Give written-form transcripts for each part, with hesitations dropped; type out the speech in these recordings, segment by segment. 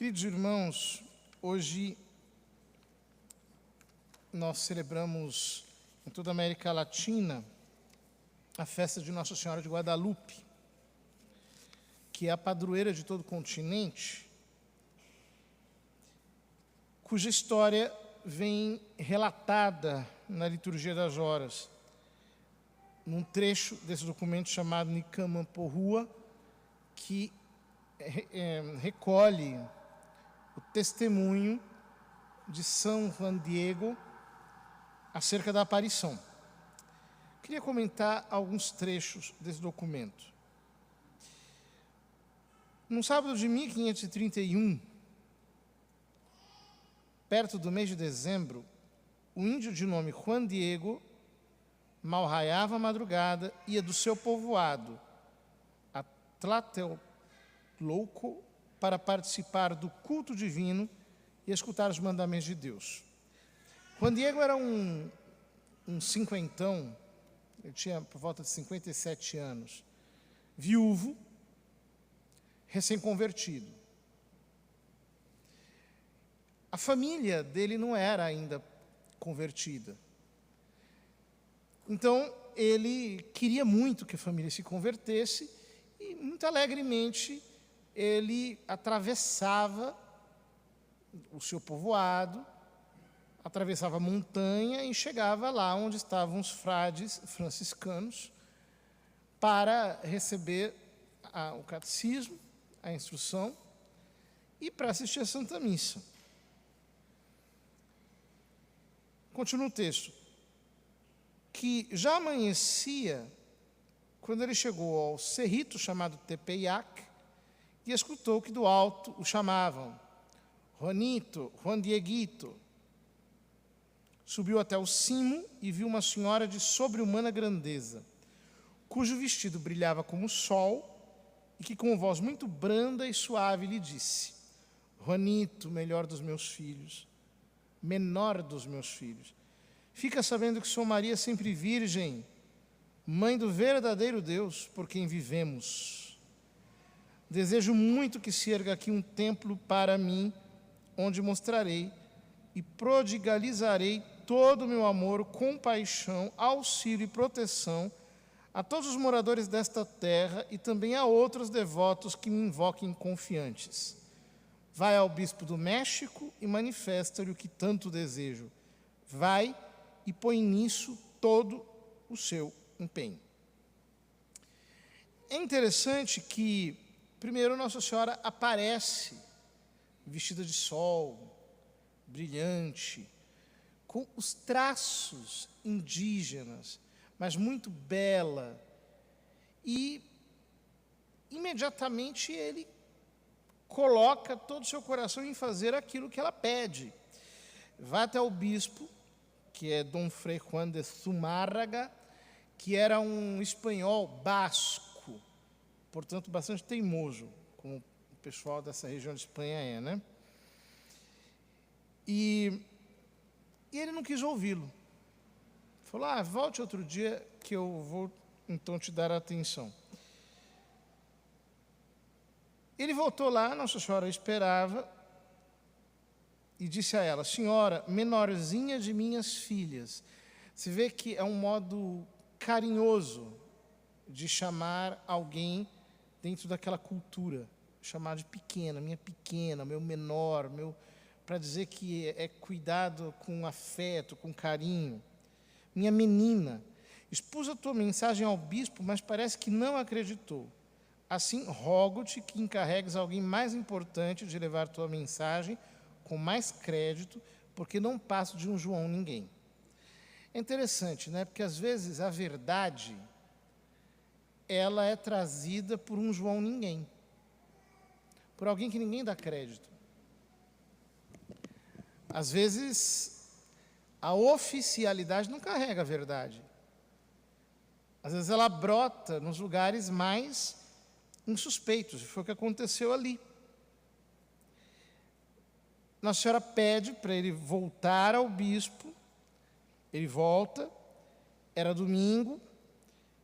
Queridos irmãos, hoje nós celebramos em toda a América Latina a festa de Nossa Senhora de Guadalupe, que é a padroeira de todo o continente, cuja história vem relatada na liturgia das horas, num trecho desse documento chamado Nicama Porrua, que recolhe o testemunho de São Juan Diego acerca da aparição. Queria comentar alguns trechos desse documento. No sábado de 1531, perto do mês de dezembro, o índio de nome Juan Diego, mal raiava a madrugada, ia do seu povoado a Tlatelolco para participar do culto divino e escutar os mandamentos de Deus. Juan Diego era um cinquentão, ele tinha por volta de 57 anos, viúvo, recém-convertido. A família dele não era ainda convertida. Então, ele queria muito que a família se convertesse e, muito alegremente, ele atravessava o seu povoado, atravessava a montanha e chegava lá onde estavam os frades franciscanos para receber o catecismo, a instrução e para assistir à Santa Missa. Continua o texto. Que já amanhecia quando ele chegou ao cerrito chamado Tepeyac e escutou que do alto o chamavam Juanito, Juan Dieguito. Subiu até o cimo e viu uma senhora de sobre-humana grandeza, cujo vestido brilhava como o sol e que com voz muito branda e suave lhe disse: Juanito, menor dos meus filhos, fica sabendo que sou Maria sempre virgem, mãe do verdadeiro Deus, por quem vivemos. Desejo muito que se erga aqui um templo para mim, onde mostrarei e prodigalizarei todo o meu amor, compaixão, auxílio e proteção a todos os moradores desta terra e também a outros devotos que me invoquem confiantes. Vai ao bispo do México e manifesta-lhe o que tanto desejo. Vai e põe nisso todo o seu empenho. É interessante que, primeiro, Nossa Senhora aparece vestida de sol, brilhante, com os traços indígenas, mas muito bela. E, imediatamente, ele coloca todo o seu coração em fazer aquilo que ela pede. Vai até o bispo, que é Dom Frei Juan de Zumárraga, que era um espanhol basco, portanto, bastante teimoso, como o pessoal dessa região de Espanha é, né? E ele não quis ouvi-lo. Falou, volte outro dia que eu vou, então, te dar atenção. Ele voltou lá, Nossa Senhora esperava, e disse a ela, senhora, menorzinha de minhas filhas. Você vê que é um modo carinhoso de chamar alguém dentro daquela cultura, chamar de pequena, minha pequena, meu menor, para dizer que é cuidado com afeto, com carinho. Minha menina, expus a tua mensagem ao bispo, mas parece que não acreditou. Assim, rogo-te que encarregues alguém mais importante de levar tua mensagem com mais crédito, porque não passo de um João ninguém. É interessante, né? Porque às vezes a verdade ela é trazida por um João ninguém, por alguém que ninguém dá crédito. Às vezes a oficialidade não carrega a verdade. Às vezes ela brota nos lugares mais insuspeitos, e foi o que aconteceu ali. Nossa Senhora pede para ele voltar ao bispo, ele volta, era domingo,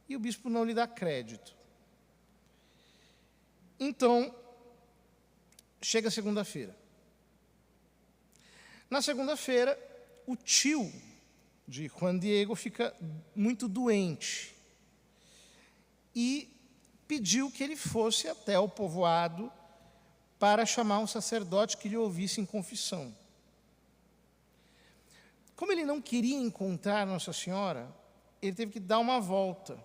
e o bispo não lhe dá crédito. Então, Chega a segunda-feira. Na segunda-feira, o tio de Juan Diego fica muito doente e pediu que ele fosse até o povoado para chamar um sacerdote que lhe ouvisse em confissão. Como ele não queria encontrar Nossa Senhora, ele teve que dar uma volta,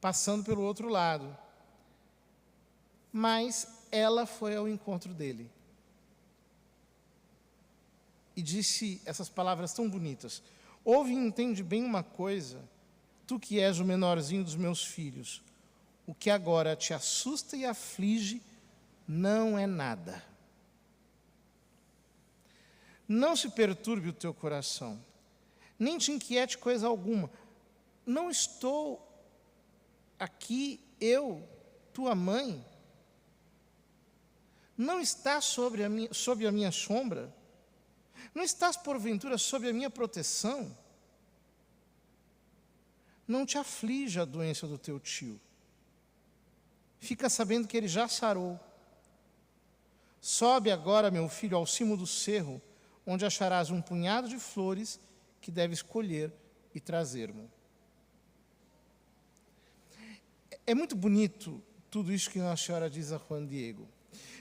passando pelo outro lado. Mas ela foi ao encontro dele e disse essas palavras tão bonitas: ouve e entende bem uma coisa, tu que és o menorzinho dos meus filhos, o que agora te assusta e aflige não é nada. Não se perturbe o teu coração, nem te inquiete coisa alguma. Não estou aqui, eu, tua mãe? Não estás sob a minha sombra? Não estás, porventura, sob a minha proteção? Não te aflige a doença do teu tio. Fica sabendo que ele já sarou. Sobe agora, meu filho, ao cimo do cerro, onde acharás um punhado de flores que deves colher e trazer-me. É muito bonito tudo isso que Nossa Senhora diz a Juan Diego.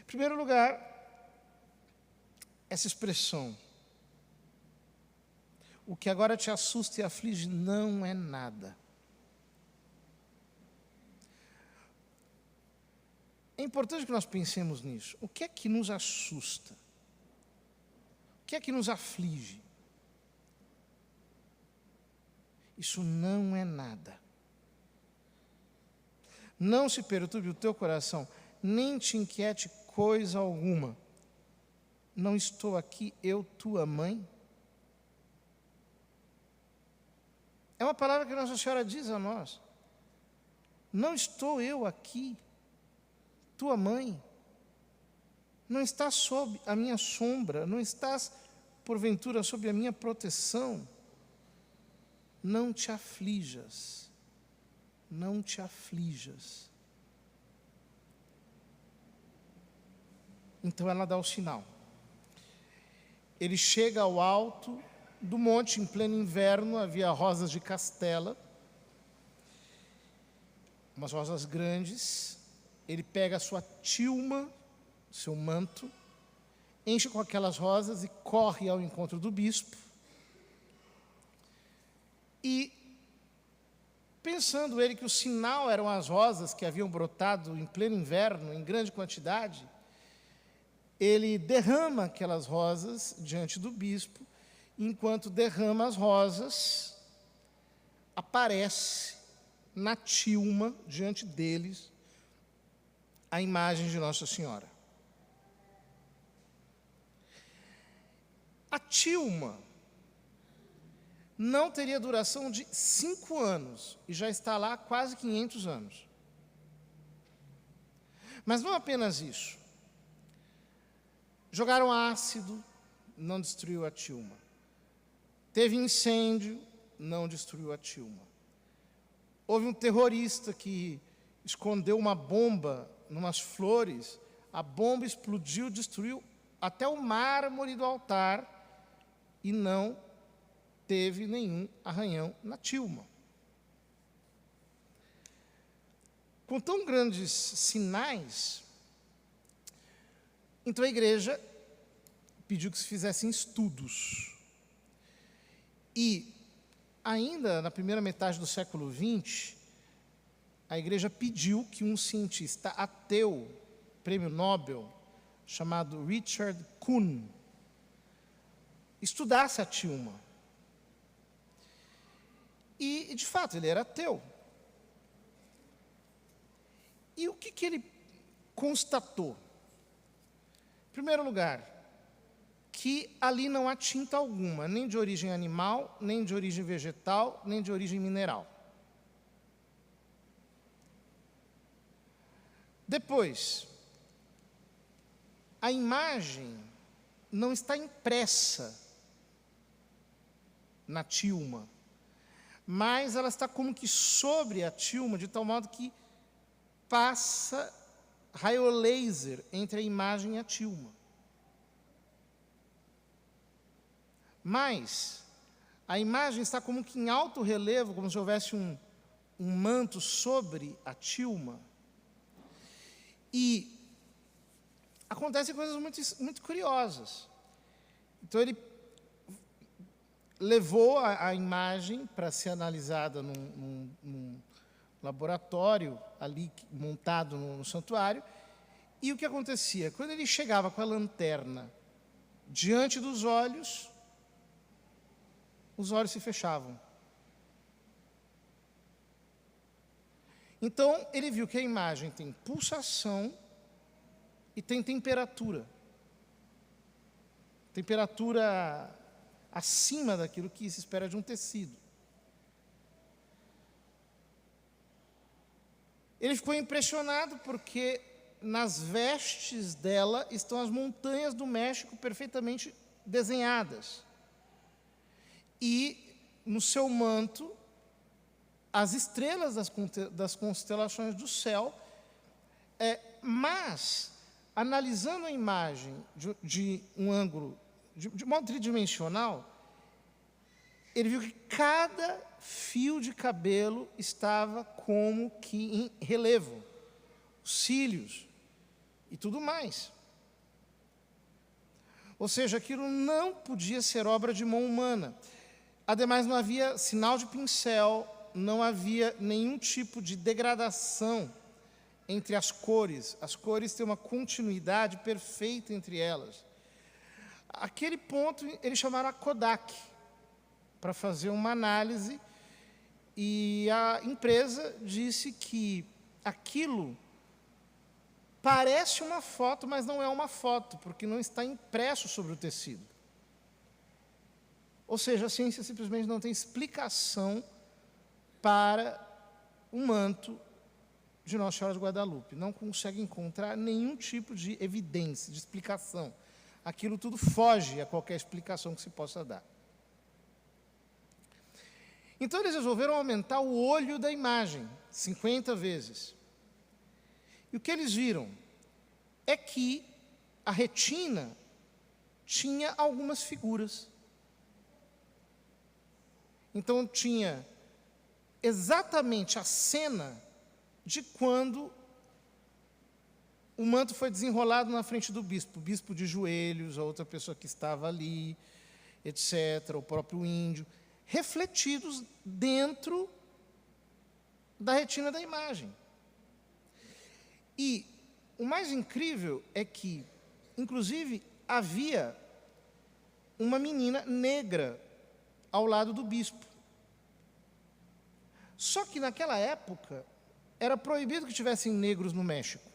Em primeiro lugar, essa expressão: o que agora te assusta e aflige não é nada. É importante que nós pensemos nisso. O que é que nos assusta? O que é que nos aflige? Isso não é nada. Não se perturbe o teu coração, nem te inquiete coisa alguma. Não estou aqui, eu, tua mãe? É uma palavra que Nossa Senhora diz a nós. Não estou eu aqui, tua mãe? Não estás sob a minha sombra? Não estás, porventura, sob a minha proteção? Não te aflijas. Não te aflijas. Então ela dá o sinal. Ele chega ao alto do monte em pleno inverno, havia rosas de castela, umas rosas grandes. Ele pega a sua tilma, seu manto, enche com aquelas rosas e corre ao encontro do bispo. E, pensando ele que o sinal eram as rosas que haviam brotado em pleno inverno, em grande quantidade, ele derrama aquelas rosas diante do bispo. Enquanto derrama as rosas, aparece na tilma, diante deles, a imagem de Nossa Senhora. A tilma não teria duração de 5 anos, e já está lá há quase 500 anos. Mas não apenas isso. Jogaram ácido, não destruiu a tilma. Teve incêndio, não destruiu a tilma. Houve um terrorista que escondeu uma bomba numas flores, a bomba explodiu, destruiu até o mármore do altar e não teve nenhum arranhão na tilma. Com tão grandes sinais, então a igreja pediu que se fizessem estudos. E, ainda na primeira metade do século XX, a igreja pediu que um cientista ateu, prêmio Nobel, chamado Richard Kuhn, estudasse a tilma. E, de fato, ele era ateu. E o que ele constatou? Em primeiro lugar, que ali não há tinta alguma, nem de origem animal, nem de origem vegetal, nem de origem mineral. Depois, a imagem não está impressa na tilma, mas ela está como que sobre a tilma, de tal modo que passa raio laser entre a imagem e a tilma. Mas a imagem está como que em alto relevo, como se houvesse um manto sobre a tilma. E acontecem coisas muito curiosas. Então, ele levou a imagem para ser analisada num laboratório ali montado no santuário. E o que acontecia? Quando ele chegava com a lanterna diante dos olhos, os olhos se fechavam. Então, ele viu que a imagem tem pulsação e tem temperatura. Temperatura acima daquilo que se espera de um tecido. Ele ficou impressionado porque nas vestes dela estão as montanhas do México perfeitamente desenhadas. E no seu manto, as estrelas das constelações do céu, mas, analisando a imagem de um ângulo, de modo tridimensional, ele viu que cada fio de cabelo estava como que em relevo, os cílios e tudo mais. Ou seja, aquilo não podia ser obra de mão humana. Ademais, não havia sinal de pincel, não havia nenhum tipo de degradação entre as cores. As cores têm uma continuidade perfeita entre elas. Aquele ponto, eles chamaram a Kodak para fazer uma análise, e a empresa disse que aquilo parece uma foto, mas não é uma foto, porque não está impresso sobre o tecido. Ou seja, a ciência simplesmente não tem explicação para o manto de Nossa Senhora de Guadalupe. Não consegue encontrar nenhum tipo de evidência, de explicação. Aquilo tudo foge a qualquer explicação que se possa dar. Então, eles resolveram aumentar o olho da imagem 50 vezes. E o que eles viram é que a retina tinha algumas figuras. Então, tinha exatamente a cena de quando o manto foi desenrolado na frente do bispo. O bispo de joelhos, a outra pessoa que estava ali, etc., o próprio índio, refletidos dentro da retina da imagem. E o mais incrível é que, inclusive, havia uma menina negra ao lado do bispo. Só que naquela época era proibido que tivessem negros no México.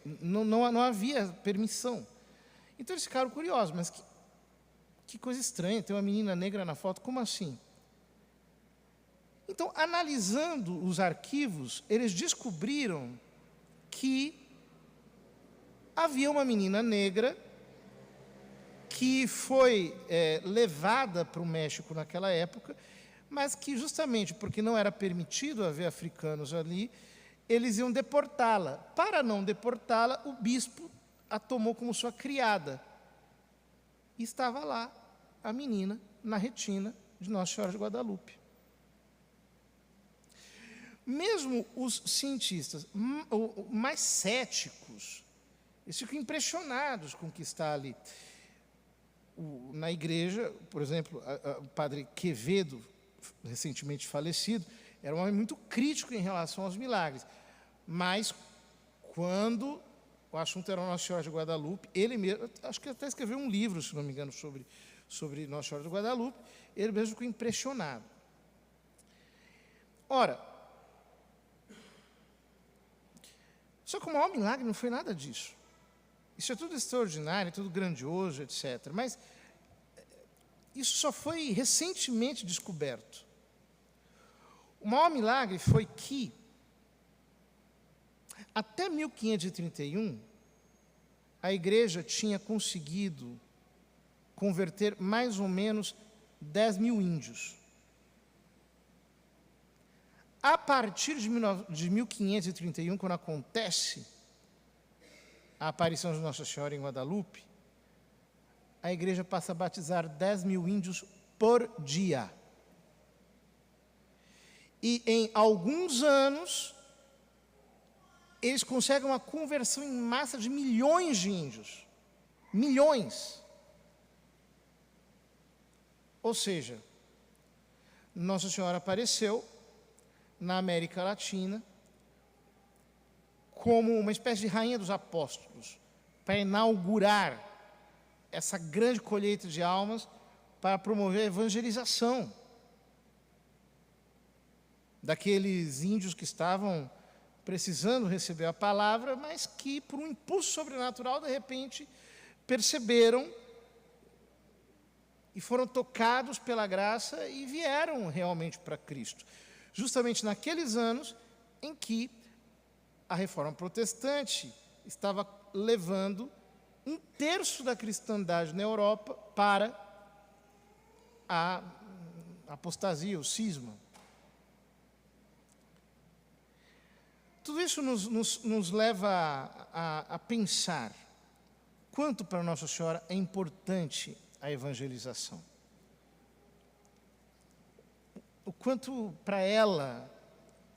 Não havia permissão. Então eles ficaram curiosos, mas que coisa estranha, tem uma menina negra na foto, como assim? Então, analisando os arquivos, eles descobriram que havia uma menina negra que foi levada para o México naquela época, mas que justamente porque não era permitido haver africanos ali, eles iam deportá-la. Para não deportá-la, o bispo a tomou como sua criada. E estava lá a menina na retina de Nossa Senhora de Guadalupe. Mesmo os cientistas mais céticos, eles ficam impressionados com o que está ali. Na igreja, por exemplo, o padre Quevedo, recentemente falecido, era um homem muito crítico em relação aos milagres. Mas, quando o assunto era Nossa Senhora de Guadalupe, ele mesmo, acho que até escreveu um livro, se não me engano, sobre Nossa Senhora de Guadalupe, ele mesmo ficou impressionado. Ora, só que o maior milagre não foi nada disso. Isso é tudo extraordinário, tudo grandioso, etc. Mas isso só foi recentemente descoberto. O maior milagre foi que, até 1531, a igreja tinha conseguido converter mais ou menos 10 mil índios. A partir de 1531, quando acontece a aparição de Nossa Senhora em Guadalupe, a igreja passa a batizar 10 mil índios por dia. E em alguns anos, eles conseguem uma conversão em massa de milhões de índios. Milhões. Ou seja, Nossa Senhora apareceu na América Latina como uma espécie de rainha dos apóstolos, para inaugurar essa grande colheita de almas, para promover a evangelização daqueles índios que estavam precisando receber a palavra, mas que, por um impulso sobrenatural, de repente, perceberam e foram tocados pela graça e vieram realmente para Cristo. Justamente naqueles anos em que a Reforma Protestante estava levando um terço da cristandade na Europa para a apostasia, o cisma. Tudo isso nos leva a pensar quanto para Nossa Senhora é importante a evangelização. O quanto para ela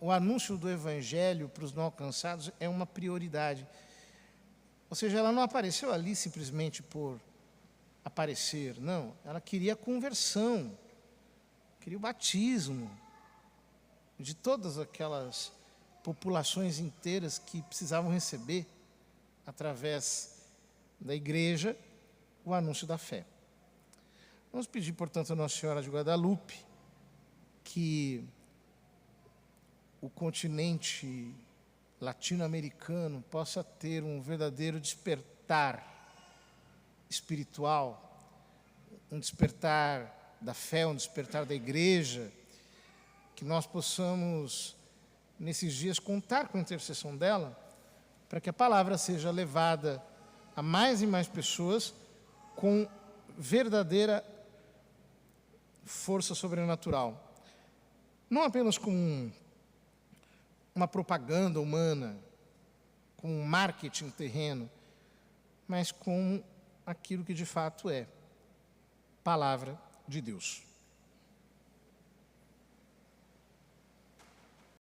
o anúncio do Evangelho para os não alcançados é uma prioridade. Ou seja, ela não apareceu ali simplesmente por aparecer, não. Ela queria a conversão, queria o batismo de todas aquelas populações inteiras que precisavam receber, através da igreja, o anúncio da fé. Vamos pedir, portanto, a Nossa Senhora de Guadalupe que o continente latino-americano possa ter um verdadeiro despertar espiritual, um despertar da fé, um despertar da igreja, que nós possamos, nesses dias, contar com a intercessão dela, para que a palavra seja levada a mais e mais pessoas com verdadeira força sobrenatural. Não apenas como uma propaganda humana, com um marketing terreno, mas com aquilo que de fato é palavra de Deus.